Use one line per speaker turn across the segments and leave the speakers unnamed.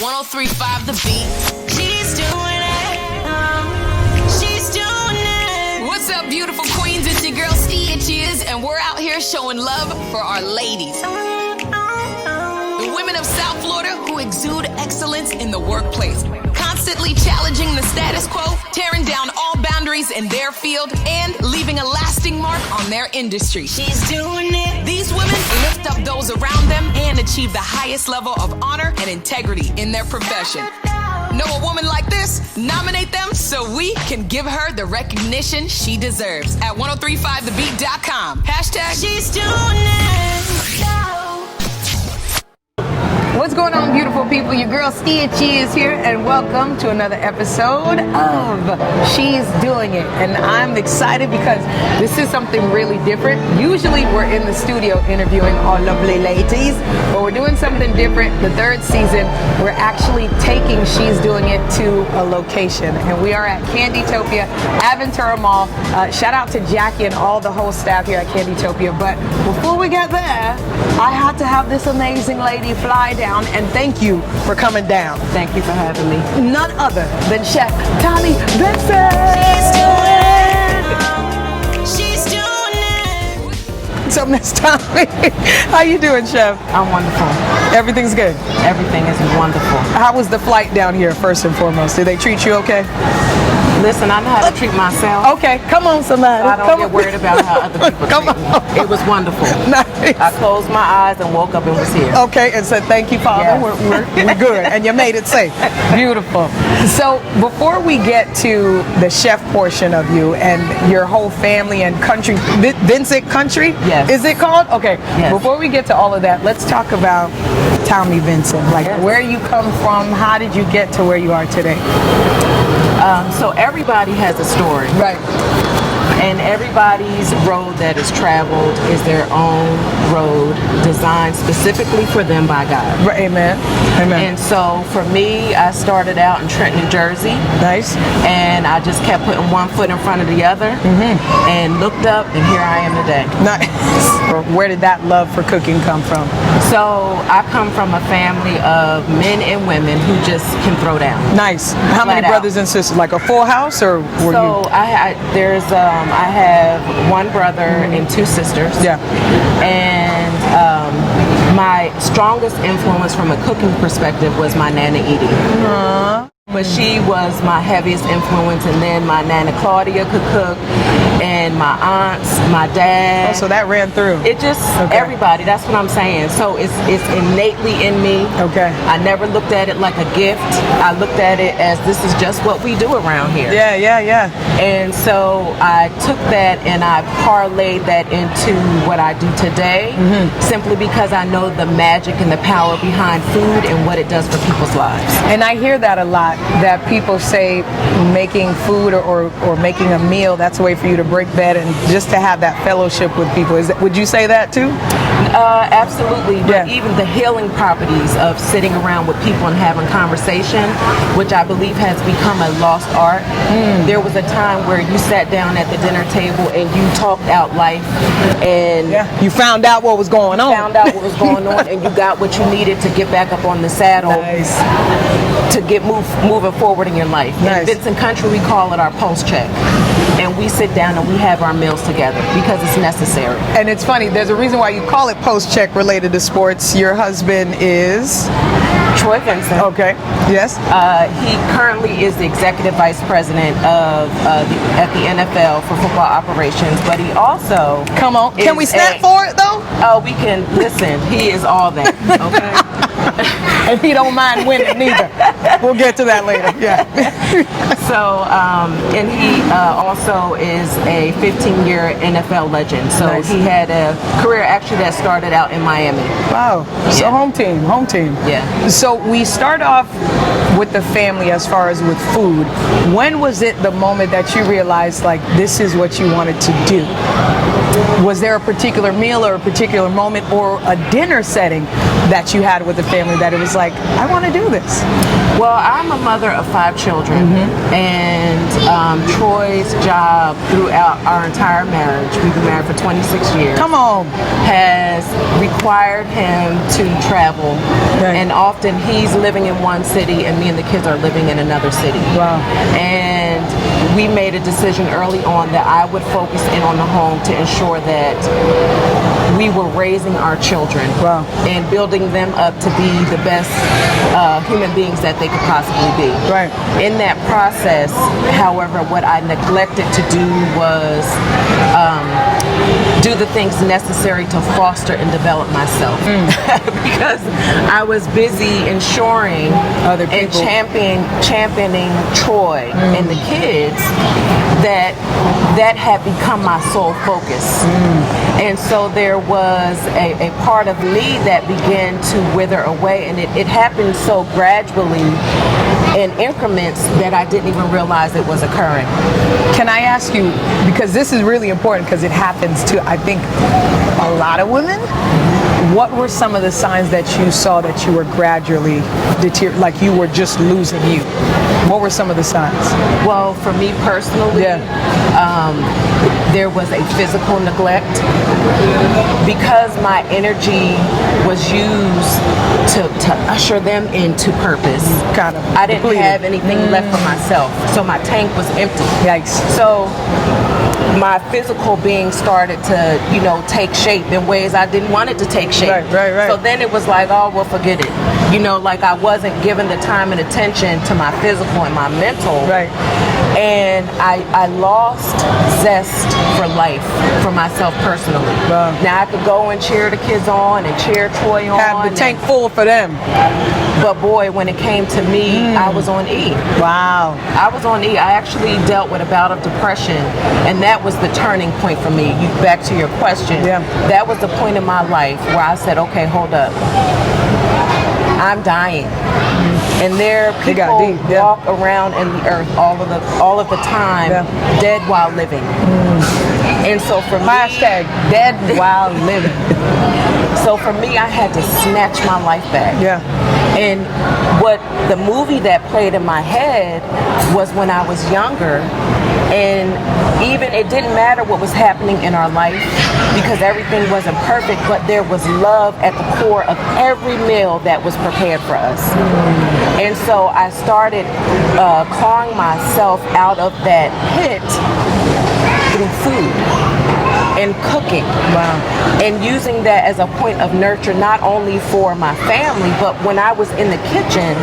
103.5 The Beat. She's doing it. She's doing it. What's up, beautiful queens? It's your girl Stichiz, and we're out here showing love for our ladies. The women of South Florida who exude excellence in the workplace, constantly challenging the status quo, tearing down all boundaries in their field, and leaving a lasting mark on their industry. She's doing it. These women lift up those around them and achieve the highest level of honor and integrity in their profession. Know a woman like this? Nominate them so we can give her the recognition she deserves at 1035thebeat.com. Hashtag She's doing it.
What's going on, beautiful people? Your girl Stichiz here, and welcome to another episode of She's Doing It. And I'm excited because this is something really different. Usually we're in the studio interviewing all lovely ladies, but we're doing something different. The third season, we're actually taking She's Doing It to a location, and we are at Candytopia, Aventura Mall. Shout out to Jackie and all the whole staff here at Candytopia. But before we get there, I had to have this amazing lady fly down, and thank you for coming down.
Thank you for having me.
None other than Chef Tommi Vincent.
She's doing it.
So Miss Tommi, how you doing, Chef?
I'm wonderful.
Everything's good.
Everything is wonderful.
How was the flight down here, first and foremost? Did they treat you okay?
Listen, I know how to treat myself.
Okay, come on, somebody.
I don't get worried about how other people
Come
treat me.
on.
It was wonderful.
Nice.
I closed my eyes and woke up and was here.
Okay, and said thank you, Father.
Yes.
We're good, and you made it safe. Beautiful. So before we get to the chef portion of you and your whole family and country, Vincent Country,
Yes.
is it called? Okay.
Yes.
Before we get to all of that, let's talk about Tommi Vincent. Like,
Yes.
where you come from, how did you get to where you are today?
So everybody has a story.
Right.
And everybody's road that is traveled is their own road designed specifically for them by God.
Right. Amen. Amen.
And so for me, I started out in Trenton, New Jersey.
Nice.
And I just kept putting one foot in front of the other and looked up, and here I am today.
Nice. Where did that love for cooking come from?
So I come from a family of men and women who just can throw down.
Nice. How many
Flat out.
brothers and sisters? Like a full house, or were
So I have one brother and two sisters.
Yeah.
And my strongest influence from a cooking perspective was my Nana Edie. But she was my heaviest influence, and then my Nana Claudia could cook, and my aunts, my dad.
Oh, so that ran through.
It just, everybody, that's what I'm saying. So it's innately in me.
Okay.
I never looked at it like a gift. I looked at it as this is just what we do around here.
Yeah.
And so I took that and I parlayed that into what I do today, simply because I know the magic and the power behind food and what it does for people's lives.
And I hear that a lot, that people say making food or making a meal, that's a way for you to break bad and just to have that fellowship with people. Would you say that too?
Absolutely. But even the healing properties of sitting around with people and having conversation, which I believe has become a lost art. There was a time where you sat down at the dinner table and you talked out life, and
you found out what was going on.
And you got what you needed to get back up on the saddle.
Nice.
To get moving forward in your life.
Nice.
In Vincent Country, we call it our post check. And we sit down and we have our meals together because it's necessary.
And it's funny, there's a reason why you call it post check related to sports. Your husband is
Troy Vincent.
Okay. Yes.
He currently is the executive vice president at the NFL for football operations, but he also
Come on. Can we snap for it though?
Oh, we can. Listen, he is all that. Okay.
And he don't mind winning neither. We'll get to that later. Yeah.
So, and he also is a 15-year NFL legend. So
Nice.
he had a career actually that started out in Miami.
Wow. So
Yeah.
home team.
Yeah.
So we start off with the family as far as with food. When was it the moment that you realized like this is what you wanted to do? Was there a particular meal or a particular moment or a dinner setting that you had with the family that it was like, I want to do this?
Well, I'm a mother of 5 children, and Troy's job throughout our entire marriage, we've been married for 26 years.
Come on.
Has required him to travel, and often he's living in one city and me and the kids are living in another city.
Wow.
And we made a decision early on that I would focus in on the home to ensure that we were raising our children.
Wow.
And building them up to be the best human beings that they could possibly be.
Right.
In that process, however, what I neglected to do was do the things necessary to foster and develop myself. Because I was busy ensuring
Other
and
people.
championing Troy and the kids that had become my sole focus. And so there was a part of me that began to wither away, and it happened so gradually in increments that I didn't even realize it was occurring.
Can I ask you, because this is really important because it happens to, I think, a lot of women, what were some of the signs that you saw that you were gradually like you were just losing you? What were some of the signs?
Well, for me personally, there was a physical neglect because my energy was used to usher them into purpose.
Kind of
I didn't
depleted.
have anything left for myself, so my tank was empty.
Yikes.
So my physical being started to, take shape in ways I didn't want it to take shape.
Right.
So then it was like, oh, well, forget it. Like I wasn't given the time and attention to my physical and my mental.
Right.
And I lost zest for life for myself personally.
Wow.
Now I could go and cheer the kids on and cheer Troy on.
Have the tank full for them.
But boy, when it came to me, I was on E.
Wow.
I was on E. I actually dealt with a bout of depression, and that was the turning point for me. Back to your question.
Yeah.
That was the point in my life where I said, okay, hold up. I'm dying. And there are
They got
people
deep, yeah.
walk around in the earth all of the time, dead while living. And so for me,
Hashtag dead while living.
so for me, I had to snatch my life back.
Yeah.
And what the movie that played in my head was when I was younger, and even it didn't matter what was happening in our life because everything wasn't perfect, but there was love at the core of every meal that was prepared for us. And so I started clawing myself out of that pit through food and cooking.
Wow.
And using that as a point of nurture, not only for my family, but when I was in the kitchen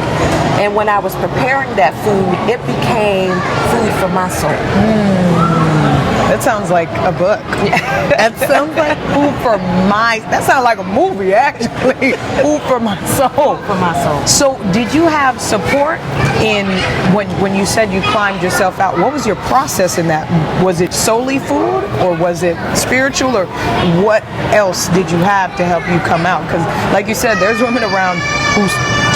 and when I was preparing that food, it became food for my soul.
That sounds like a book. That sounds like that sounds like a movie, actually. Food for my soul.
For my soul.
So did you have support in when you said you climbed yourself out? What was your process in that? Was it solely food, or was it spiritual, or what else did you have to help you come out? Because like you said, there's women around who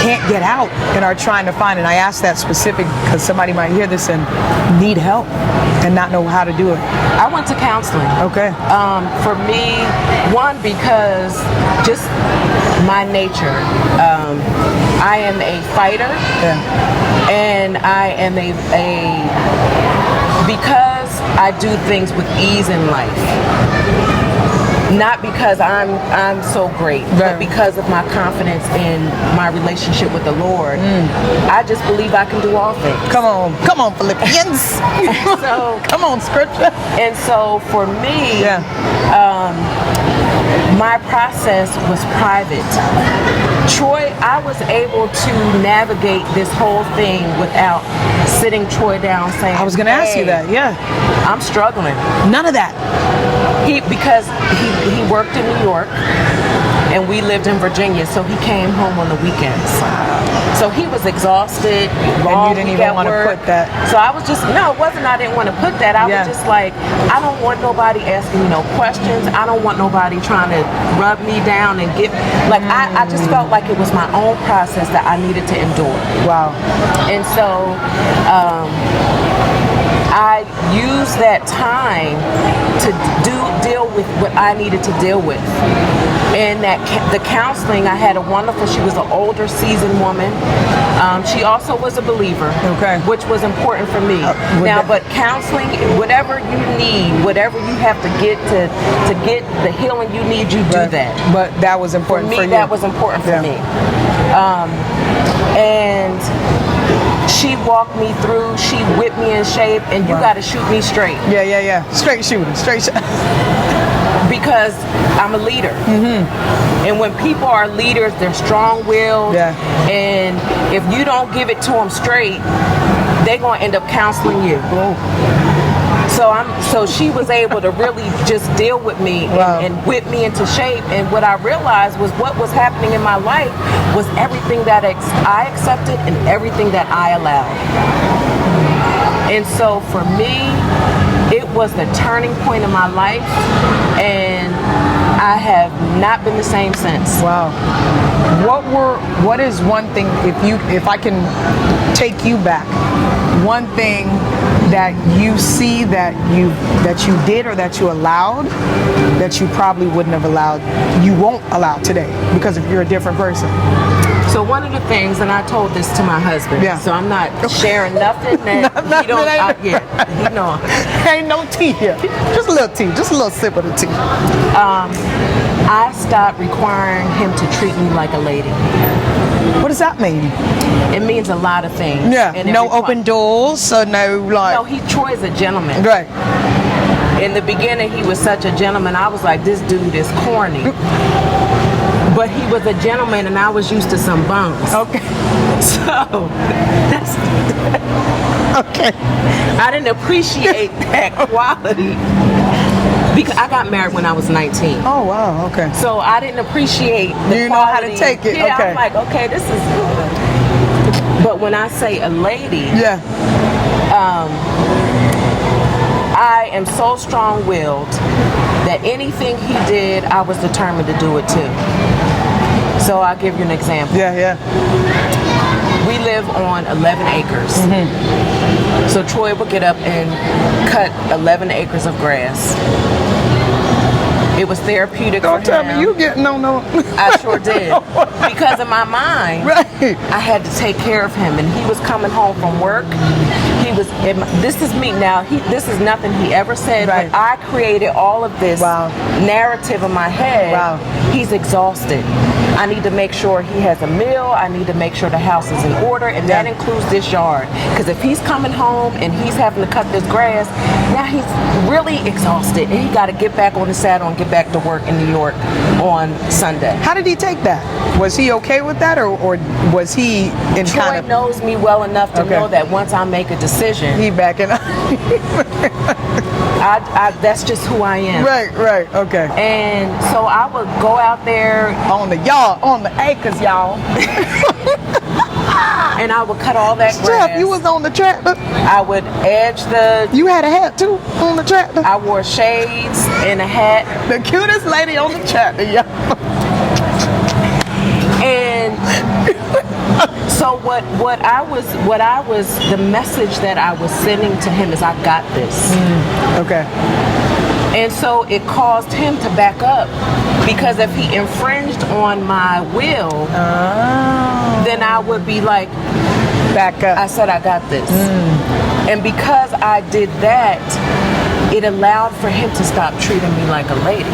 can't get out and are trying to find, and I ask that specific because somebody might hear this and need help and not know how to do it.
I went to counseling.
Okay.
For me, one, because just my nature. I am a fighter, and I am because I do things with ease in life. Not because I'm so great, but because of my confidence in my relationship with the Lord. I just believe I can do all things.
Come on, Philippians.
So,
come on, scripture.
And so for me, my process was private. Troy, I was able to navigate this whole thing without sitting Troy down saying,
I was going to ask you that,
I'm struggling.
None of that.
Because he worked in New York and we lived in Virginia, so he came home on the weekends. So he was exhausted.
And you didn't even want to put that.
So I was just, no, it wasn't I didn't want to put that. I was just like, I don't want nobody asking me no questions. I don't want nobody trying to rub me down and give, like, I just felt like it was my own process that I needed to endure.
Wow.
And so, I used that time to deal with what I needed to deal with. And that the counseling, I had a wonderful, she was an older, seasoned woman. She also was a believer, which was important for me. But counseling, whatever you need, whatever you have to get to get the healing you need, you do that.
But that was important for you.
That was important for me. And she walked me through, she whipped me in shape, and you got to shoot me straight.
Yeah. Straight shooting, straight shot.
Because I'm a leader. And when people are leaders, they're strong-willed. And if you don't give it to them straight, they're going to end up counseling you. So she was able to really just deal with me and whip me into shape. And what I realized was what was happening in my life was everything that I accepted and everything that I allowed. And so for me, it was the turning point in my life, and I have not been the same since.
Wow. What is one thing, if I can take you back, one thing that you see that you did or that you allowed that you probably wouldn't have allowed, you won't allow today because if you're a different person?
So one of the things, and I told this to my husband, so I'm not sharing nothing that he don't, he know.
Ain't no tea here. Just a little tea, just a little sip of the tea.
I stopped requiring him to treat me like a lady.
What does that mean?
It means a lot of things.
Yeah, no open doors, so no like...
No, Troy's a gentleman.
Right.
In the beginning, he was such a gentleman. I was like, this dude is corny. But he was a gentleman, and I was used to some bums.
Okay.
So, that's...
Okay.
I didn't appreciate that quality. Because I got married when I was 19.
Oh, wow, okay.
So I didn't appreciate the
you know
quality.
how to take it,
yeah,
okay.
I'm like, okay, this is good. But when I say a lady, I am so strong-willed that anything he did, I was determined to do it too. So I'll give you an example. We live on 11 acres. So Troy would get up and cut 11 acres of grass. It was therapeutic for him.
Don't tell me you getting no.
I sure did. Because in my mind, I had to take care of him. And he was coming home from work. This is me now. This is nothing he ever said, but I created all of this narrative in my head. He's exhausted. I need to make sure he has a meal. I need to make sure the house is in order, and that includes this yard. Because if he's coming home and he's having to cut this grass, now he's really exhausted, and he got to get back on the saddle and get back to work in New York on Sunday.
How did he take that? Was he okay with that, or was he in
Troy
kind of...
knows me well enough to know that once I make a decision,
he backing up.
That's just who I am.
Right, okay.
And so I would go out there
on the yard, on the acres, y'all.
And I would cut all that grass.
Chef, you was on the tractor.
I would edge the...
You had a hat too on the tractor?
I wore shades and a hat.
The cutest lady on the tractor, y'all.
And so what I was the message that I was sending to him is I got this.
Okay.
And so it caused him to back up, because if he infringed on my will, then I would be like,
back up.
I said I got this. And because I did that, it allowed for him to stop treating me like a lady.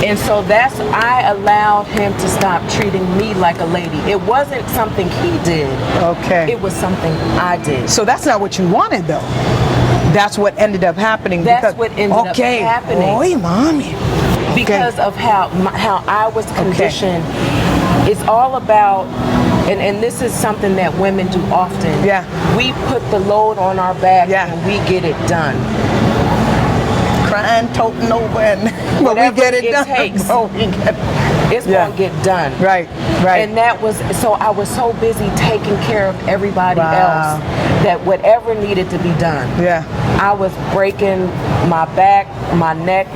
And so I allowed him to stop treating me like a lady. It wasn't something he did.
Okay.
It was something I did.
So that's not what you wanted, though. That's what ended up happening.
That's what ended up happening.
Oy, mommy.
Because of how I was conditioned. It's all about, and this is something that women do often. We put the load on our back and we get it done.
Crying, toting over, and
whatever
we get it done.
Takes, it's
Yeah.
gonna get done.
Right.
And that was, so I was so busy taking care of everybody else that whatever needed to be done. I was breaking my back, my neck,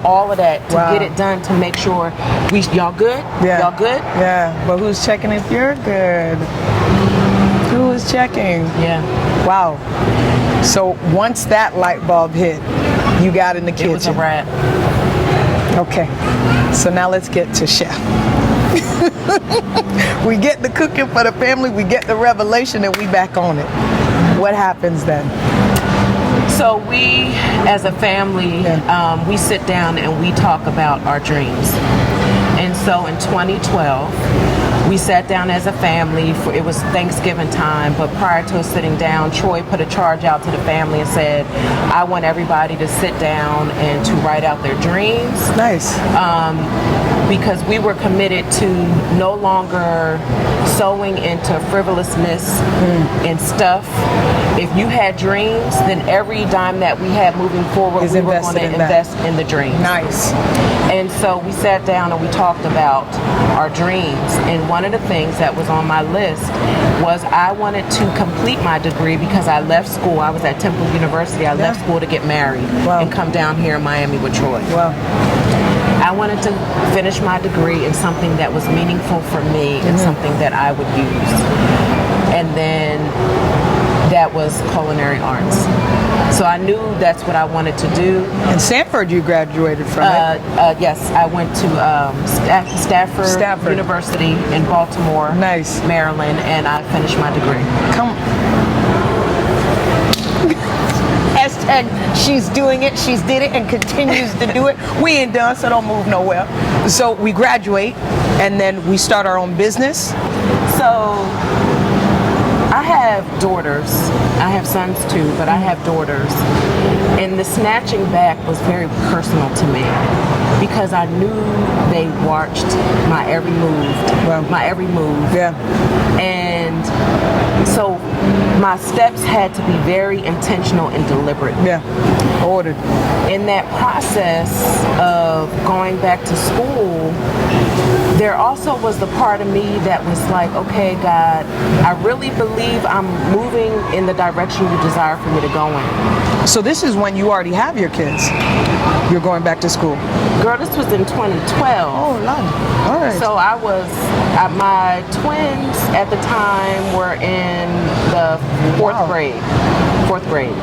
all of that to get it done, to make sure y'all good? Y'all good?
Yeah, but who's checking if you're good? who was checking.
Yeah.
Wow. So once that light bulb hit, you got in the kitchen.
It was a wrap.
Okay. So now let's get to Chef. We get the cooking for the family, we get the revelation, and we back on it. What happens then?
So we, as a family, we sit down and we talk about our dreams. And so in 2012, we sat down as a family. It was Thanksgiving time, but prior to us sitting down, Troy put a charge out to the family and said, I want everybody to sit down and to write out their dreams.
Nice.
Because we were committed to no longer sowing into frivolousness and stuff. If you had dreams, then every dime that we had moving forward, we were going to invest in the dreams.
Nice.
And so we sat down and we talked about our dreams. And one of the things that was on my list was I wanted to complete my degree because I left school. I was at Temple University. I left school to get married and come down here in Miami with Troy.
Wow.
I wanted to finish my degree in something that was meaningful for me and something that I would use. And then that was culinary arts. So I knew that's what I wanted to do.
And Stanford you graduated from,
yes, I went to Stafford University in Baltimore, Maryland, and I finished my degree.
Hashtag she's doing it, she's did it, and continues to do it. We ain't done, so don't move nowhere. So we graduate, and then we start our own business.
So I have daughters. I have sons too, but I have daughters. And the snatching back was very personal to me because I knew they watched my every move. Yeah. And so my steps had to be very intentional and deliberate.
Yeah. Ordered.
In that process of going back to school, there also was the part of me that was like, okay, God, I really believe I'm moving in the direction you desire for me to go in.
So this is when you already have your kids. You're going back to school.
Girl, this was in 2012.
Oh, Lord. All right.
So I was, my twins at the time were in the fourth grade.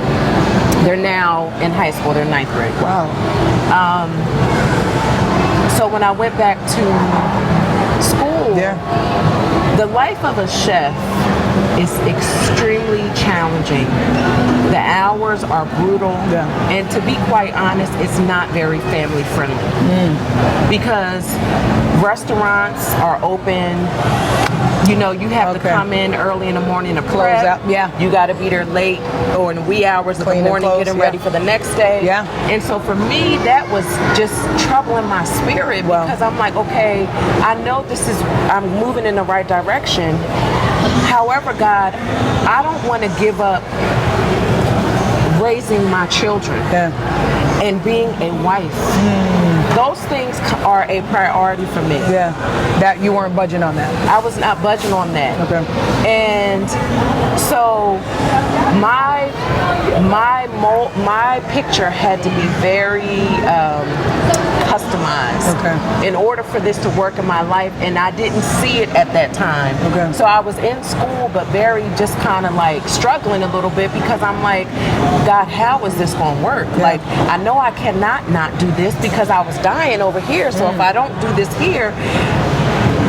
They're now in high school. They're ninth grade.
Wow.
So when I went back to school, the life of a chef is extremely challenging. The hours are brutal, and to be quite honest, it's not very family friendly because restaurants are open. You know, you have to come in early in the morning to prep. You got to be there late or in the wee hours of the morning getting ready for the next day. And so for me, that was just troubling my spirit because I'm like, okay, I know I'm moving in the right direction. However, God, I don't want to give up raising my children and being a wife. Those things are a priority for me.
Yeah, that you weren't budging on that.
I was not budging on that. Okay. And so my picture had to be very customized in order for this to work in my life, and I didn't see it at that time. So I was in school, but very just kind of like struggling a little bit because I'm like, God, how is this going to work? Like, I know I cannot not do this because I was dying over here. So if I don't do this here,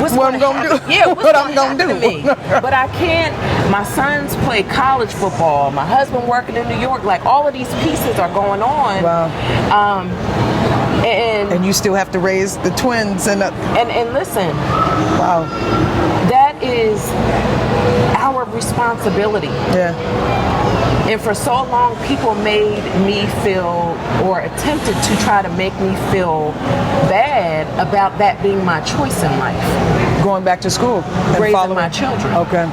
what I'm gonna do? Yeah, what I'm gonna do? To me? But I can't. My sons play college football. My husband working in New York. Like all of these pieces are going on.
Wow. And you still have to raise the twins and
listen.
Wow.
That is our responsibility.
Yeah.
And for so long, people made me feel, or attempted to try to make me feel bad about that being my choice in life.
Going back to school and
raising my children.
Okay.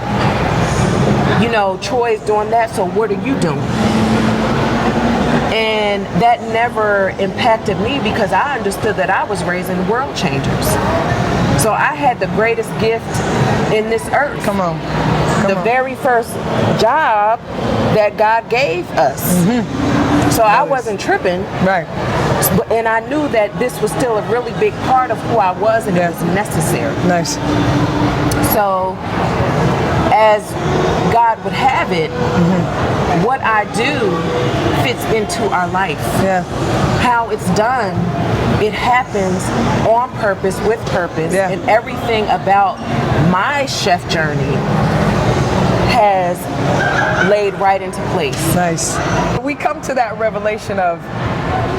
You know, Troy's doing that, so what are you doing? And that never impacted me because I understood that I was raising world changers. So I had the greatest gift in this earth.
Come on.
The very first job that God gave us. So I wasn't tripping.
Right.
And I knew that this was still a really big part of who I was and it was necessary.
Nice.
So as God God would have it, what I do fits into our life.
Yeah.
How it's done, it happens on purpose, with purpose,
Yeah.
and everything about my chef journey has laid right into place.
Nice. We come to that revelation of,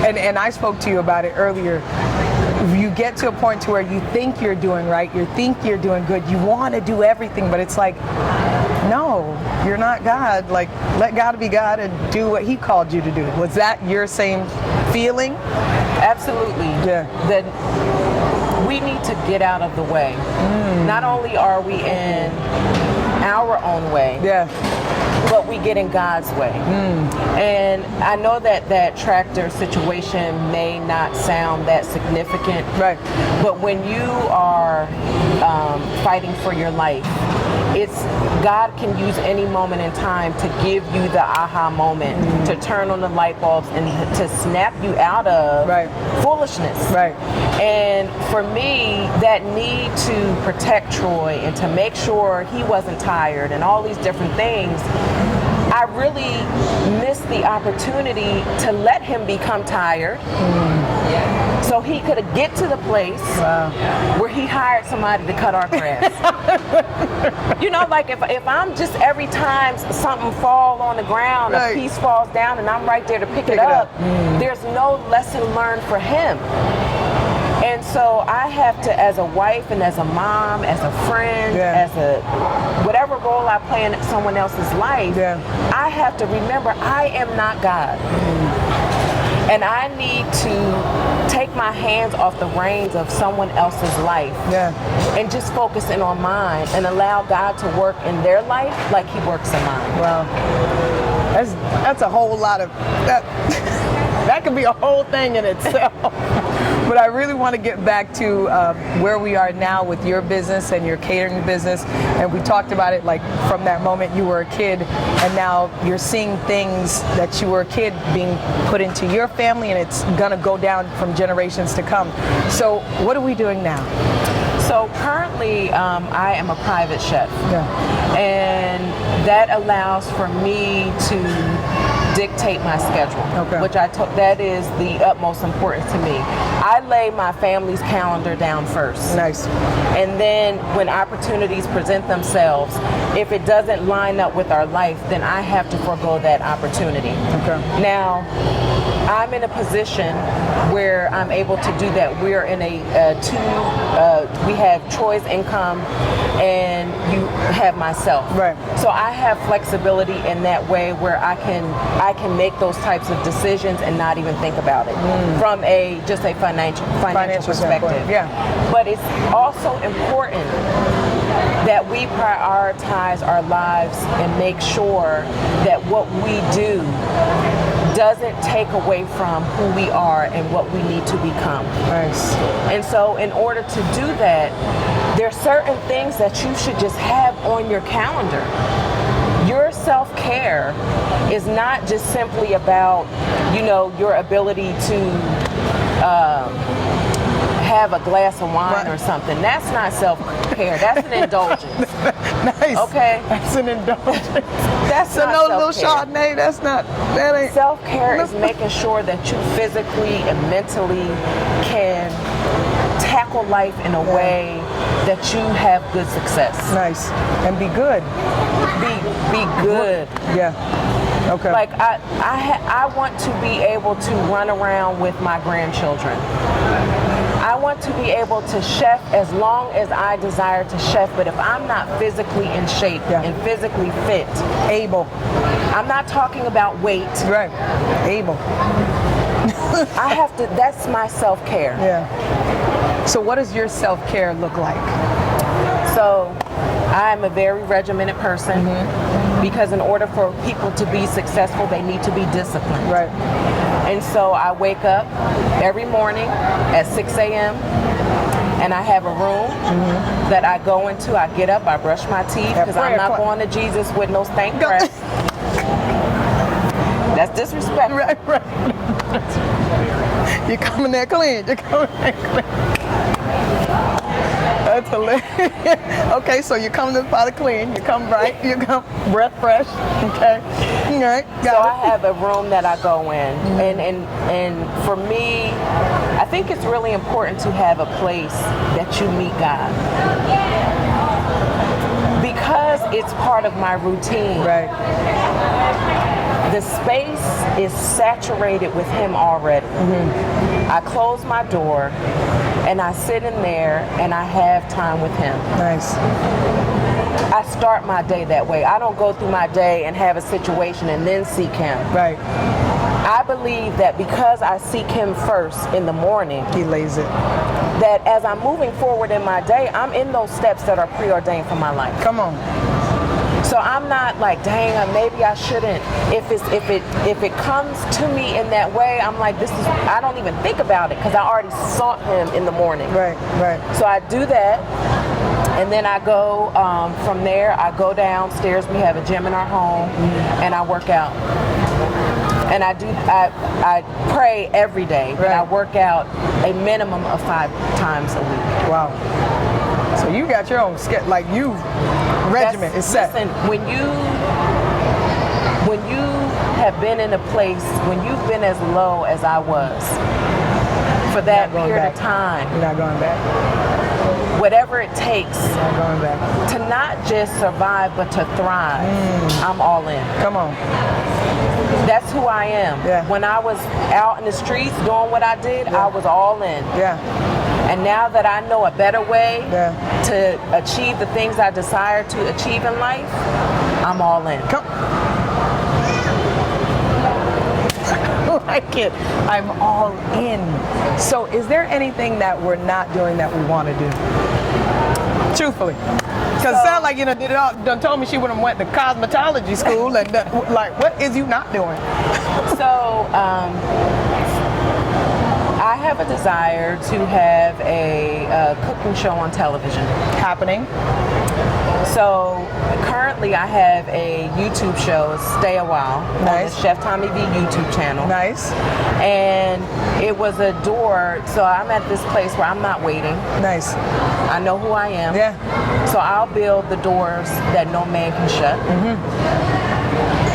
and I spoke to you about it earlier, you get to a point to where you think you're doing right, you think you're doing good, you want to do everything, but it's like, no, you're not God. Like, let God be God and do what He called you to do. Was that your same feeling?
Absolutely.
Yeah.
That we need to get out of the way. Not only are we in our own way,
Yeah.
but we get in God's way. And I know that tractor situation may not sound that significant,
Right.
but when you are fighting for your life, it's God can use any moment in time to give you the aha moment, to turn on the light bulbs and to snap you out of
Right.
foolishness.
Right.
And for me, that need to protect Troy and to make sure he wasn't tired and all these different things, I really missed the opportunity to let him become tired so he could get to the place where he hired somebody to cut our grass. You know, like if I'm just every time something fall on the ground,
Right.
a piece falls down and I'm right there to pick it up, there's no lesson learned for him. And so I have to, as a wife and as a mom, as a friend, as a whatever role I play in someone else's life, I have to remember I am not God. And I need to take my hands off the reins of someone else's life and just focus in on mine and allow God to work in their life like He works in mine.
Wow. That's a whole lot of that. That could be a whole thing in itself. But I really want to get back to where we are now with your business and your catering business. And we talked about it like from that moment you were a kid and now you're seeing things that you were a kid being put into your family and it's going to go down from generations to come. So what are we doing now?
So currently I am a private chef. And that allows for me to dictate my schedule, which that is the utmost importance to me. I lay my family's calendar down first.
Nice.
And then when opportunities present themselves, if it doesn't line up with our life, then I have to forego that opportunity. Now, I'm in a position where I'm able to do that. We're in we have Troy's income and you have myself. Right. So I have flexibility in that way where I can make those types of decisions and not even think about it from just a financial perspective. But it's also important that we prioritize our lives and make sure that what we do doesn't take away from who we are and what we need to become. Nice. And so in order to do that, there are certain things that you should just have on your calendar. Your self-care is not just simply about, your ability to have a glass of wine or something. That's not self-care. That's an indulgence.
Nice.
Okay?
That's an indulgence.
That's
so
not
no little
self-care.
Chardonnay, that ain't.
Self-care is making sure that you physically and mentally can tackle life in a way that you have good success.
Nice. And be good.
Be good.
Yeah. Okay.
Like I want to be able to run around with my grandchildren. I want to be able to chef as long as I desire to chef, but if I'm not physically in shape and physically fit, I'm not talking about weight.
Right. Able.
I have to, that's my self-care.
Yeah. So what does your self-care look like?
So I'm a very regimented person because in order for people to be successful, they need to be disciplined.
Right.
And so I wake up every morning at 6 a.m. and I have a room that I go into. I get up, I brush my teeth because I'm not going to Jesus with no stank breath. That's disrespectful.
Right. You're coming there clean. You're coming there clean. That's hilarious. Okay, so you come to the pot clean, you come bright, you come breath fresh. Okay. All right.
So I have a room that I go in, and for me, I think it's really important to have a place that you meet God, because it's part of my routine.
Right.
The space is saturated with Him already. I close my door and I sit in there and I have time with Him.
Nice.
I start my day that way. I don't go through my day and have a situation and then seek Him.
Right.
I believe that because I seek Him first in the morning,
He lays it.
that as I'm moving forward in my day, I'm in those steps that are preordained for my life.
Come on.
So I'm not like, dang, maybe I shouldn't. If it comes to me in that way, I'm like, I don't even think about it because I already sought Him in the morning.
Right, right.
So I do that, and then I go from there. I go downstairs. We have a gym in our home, and I work out. And I pray every day,
right.
And I work out a minimum of 5 times a week.
Wow. So you got your own regimen is set.
Listen, when you have been in a place, when you've been as low as I was for that period of time,
you're not going back.
Whatever it takes
Not going back.
to not just survive but to thrive, I'm all in.
Come on.
That's who I am.
Yeah.
When I was out in the streets doing what I did, I was all in.
Yeah.
And now that I know a better way
to
achieve the things I desire to achieve in life, I'm all in.
Come. Like it. I'm all in. So is there anything that we're not doing that we want to do? Truthfully. Because it sounds like you did it all. Done told me she would have went to cosmetology school and like, what is you not doing?
So I have a desire to have a cooking show on television.
Happening.
So currently I have a YouTube show, Stay a While, on the Chef Tommi V YouTube channel.
Nice.
And it was a door, so I'm at this place where I'm not waiting.
Nice.
I know who I am.
Yeah.
So I'll build the doors that no man can shut.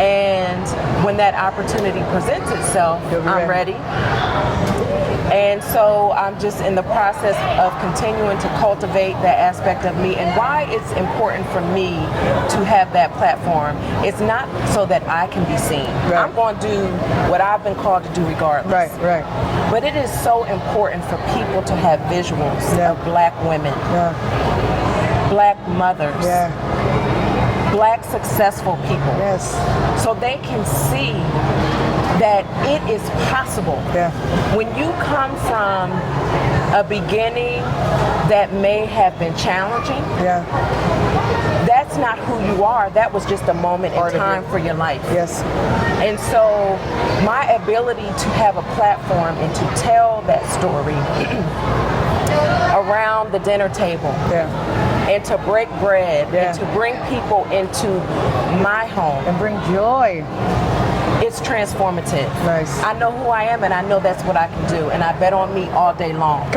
And when that opportunity presents itself, I'm ready. And so I'm just in the process of continuing to cultivate that aspect of me. And why it's important for me to have that platform, it's not so that I can be seen.
Right.
I'm going to do what I've been called to do regardless.
Right, right.
But it is so important for people to have visuals of Black women, Black mothers, Black successful people.
Yes.
So they can see that it is possible.
Yeah.
When you come from a beginning that may have been challenging, that's not who you are. That was just a moment in time for your life.
Yes.
And so my ability to have a platform and to tell that story around the dinner table, and to break bread, and to bring people into my home
and bring joy.
It's transformative.
Nice.
I know who I am, and I know that's what I can do, and I bet on me all day long.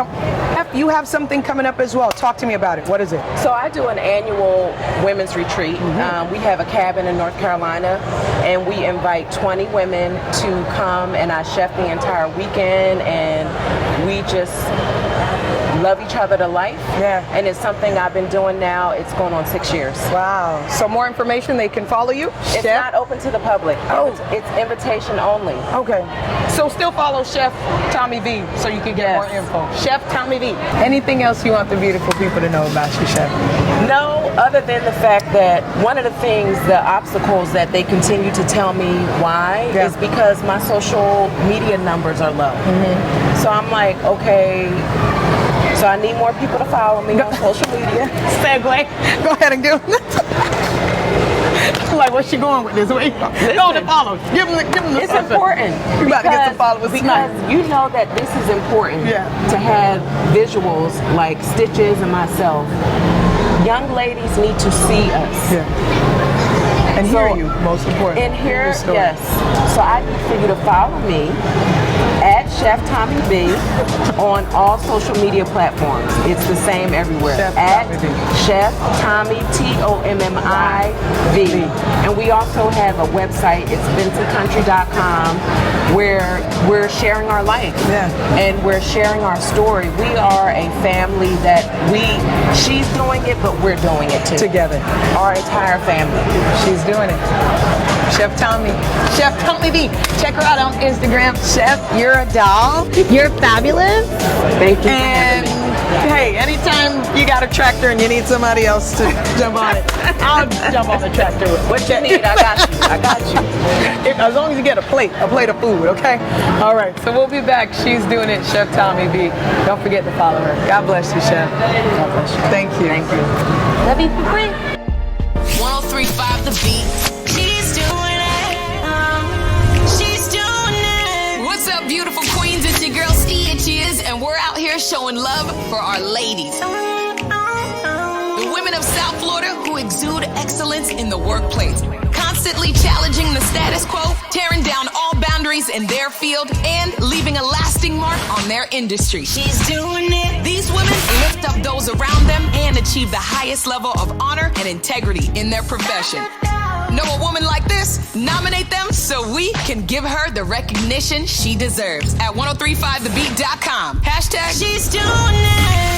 You have something coming up as well. Talk to me about it. What is it?
So I do an annual women's retreat. We have a cabin in North Carolina, and we invite 20 women to come, and I chef the entire weekend, and we just love each other to life. And it's something I've been doing now. It's going on 6 years.
Wow. So more information, they can follow you?
It's not open to the public.
Oh.
It's invitation only.
Okay. So still follow Chef Tommi V so you can get more info. Chef Tommi V. Anything else you want the beautiful people to know about you, Chef?
No, other than the fact that one of the things, the obstacles that they continue to tell me why is because my social media numbers are low. So I'm like, okay, so I need more people to follow me on social media.
Segue. Go ahead and do it. Like, what's she going with this? Wait, go to follow. Give them the
It's important.
You about to get some followers
because you know that this is important to have visuals like Stichiz and myself. Young ladies need to see us.
And hear you, most important.
And hear, yes. So I need for you to follow me at Chef Tommi V on all social media platforms. It's the same everywhere. Chef Tommi, Tommi V. And we also have a website. It's vincentcountry.com where we're sharing our life. And we're sharing our story. We are a family that she's doing it, but we're doing it too.
Together.
Our entire family.
She's doing it. Chef Tommi. Chef Tommi V. Check her out on Instagram. Chef, you're a doll. You're fabulous.
Thank you.
And hey, anytime you got a tractor and you need somebody else to jump on it, I'll jump on the tractor.
What you need, I got you. I got you.
As long as you get a plate of food, okay? All right, so we'll be back. She's doing it, Chef Tommi V. Don't forget to follow her. God bless you, Chef.
God bless you.
Thank you.
Thank you. Love you.
1035 The Beat. She's doing it. She's doing it. What's up, beautiful queens? It's your girl Stichiz, and we're out here showing love for our ladies. The women of South Florida who exude excellence in the workplace, constantly challenging the status quo, tearing down all boundaries in their field, and leaving a lasting mark on their industry. She's doing it. These women lift up those around them and achieve the highest level of honor and integrity in their profession. Know a woman like this? Nominate them so we can give her the recognition she deserves at 1035thebeat.com. Hashtag She's doing it.